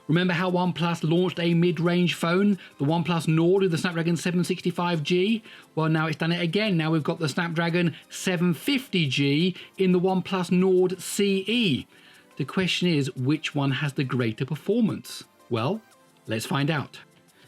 Remember how OnePlus launched a mid-range phone, the OnePlus Nord with the Snapdragon 765G? Well, now it's done it again. Now we've got the Snapdragon 750G in the OnePlus Nord CE. The question is, which one has the greater performance? Well, let's find out.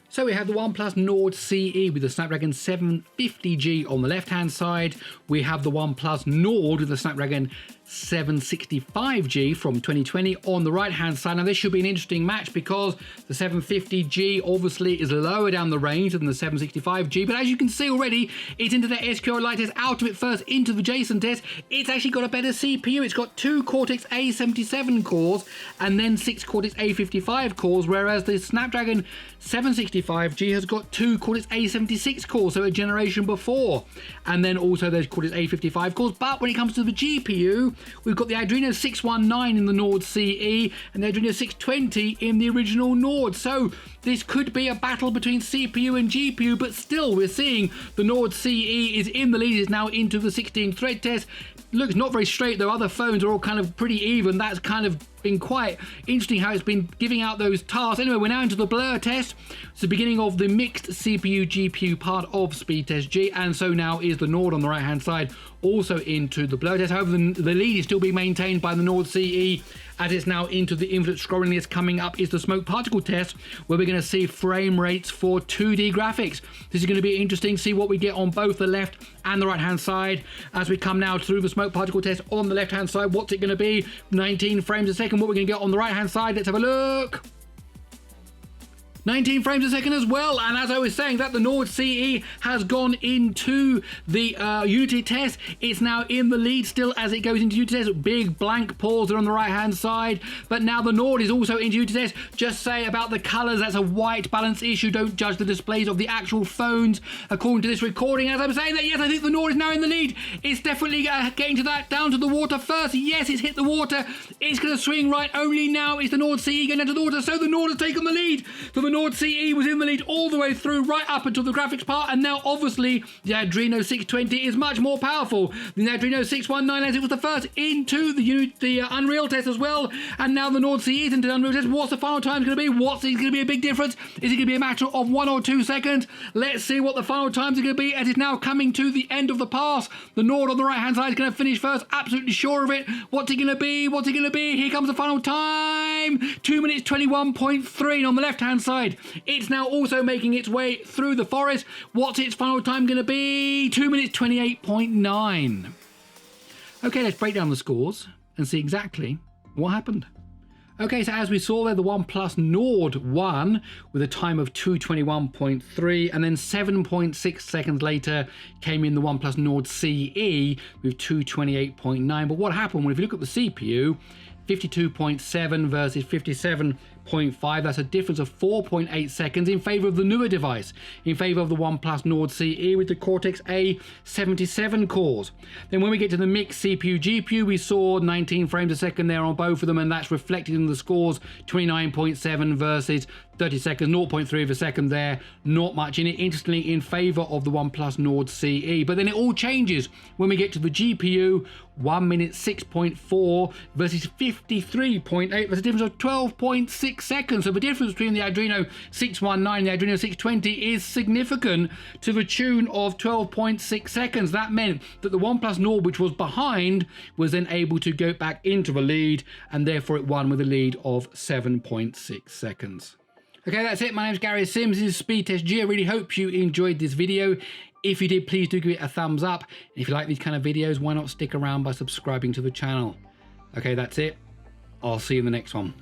So we have the OnePlus Nord CE with the Snapdragon 750G on the left-hand side. We have the OnePlus Nord with the Snapdragon 765G from 2020 on the right-hand side. Now this should be an interesting match because the 750G obviously is lower down the range than the 765G, but as you can see already, it's into the SQL light test, out of it first into the JSON test. It's actually got a better CPU. It's got 2 Cortex A77 cores and then 6 Cortex A55 cores, whereas the Snapdragon 765G has got 2 Cortex A76 cores, so a generation before, and then also those Cortex A55 cores. But when it comes to the GPU, we've got the Adreno 619 in the Nord CE and the Adreno 620 in the original Nord. So this could be a battle between CPU and GPU, but still we're seeing the Nord CE is in the lead, is now into the 16 thread test. Looks not very straight though. Other phones are all kind of pretty even. That's kind of been quite interesting how it's been giving out those tasks. Anyway, we're now into the blur test. It's the beginning of the mixed CPU GPU part of SpeedTest G, and so now is the Nord on the right hand side also into the blur test. However, the lead is still being maintained by the Nord CE as it's now into the infinite scrolling list. Coming up is the smoke particle test, where we're going to see frame rates for 2D graphics. This is going to be interesting, see what we get on both the left and the right hand side as we come now through the smoke particle test. On the left hand side, what's it going to be? 19 frames a second. What we're going to get on the right hand side, let's have a look. 19 frames a second as well, and as I was saying, that the Nord CE has gone into the Unity test. It's now in the lead still as it goes into Unity test. Big blank pause there on the right hand side, but now the Nord is also into Unity test. Just say about the colors, that's a white balance issue. Don't judge the displays of the actual phones according to this recording. As I'm saying that, yes, I think the Nord is now in the lead. It's definitely getting to that, down to the water first. Yes, it's hit the water. It's going to swing right. Only now is the Nord CE going down to the water, so the Nord has taken the lead. So the Nord CE was in the lead all the way through, right up until the graphics part, and now obviously the Adreno 620 is much more powerful than the Adreno 619, as it was the first into the Unreal test as well, and now the Nord CE is into the Unreal test. What's the final time going to be? What's it going to be a big difference? Is it going to be a matter of 1 or 2 seconds? Let's see what the final times are going to be, as it's now coming to the end of the pass. The Nord on the right hand side is going to finish first, absolutely sure of it. What's it going to be? What's it going to be? Here comes the final time. 2 minutes 21.3, and on the left hand side, it's now also making its way through the forest. What's its final time going to be? 2 minutes 28.9. Okay, let's break down the scores and see exactly what happened. Okay, so as we saw there, the OnePlus Nord won with a time of 2:21.3, and then 7.6 seconds later came in the OnePlus Nord CE with 2:28.9. But what happened? Well, if you look at the CPU, 52.7 versus 57.5, that's a difference of 4.8 seconds in favor of the newer device, in favor of the OnePlus Nord CE with the Cortex A77 cores. Then when we get to the mixed CPU GPU, we saw 19 frames a second there on both of them, and that's reflected in the scores, 29.7 versus 30 seconds, 0.3 of a second there, not much in it, interestingly in favor of the OnePlus Nord CE. But then it all changes when we get to the GPU, 1 minute 6.4 versus 53.8. There's a difference of 12.6 seconds. So the difference between the Adreno 619 and the Adreno 620 is significant, to the tune of 12.6 seconds. That meant that the OnePlus Nord, which was behind, was then able to go back into the lead, and therefore it won with a lead of 7.6 seconds. Okay, that's it. My name's Gary Sims. This is SpeedTest G. I really hope you enjoyed this video. If you did, please do give it a thumbs up. And if you like these kind of videos, why not stick around by subscribing to the channel? Okay, that's it. I'll see you in the next one.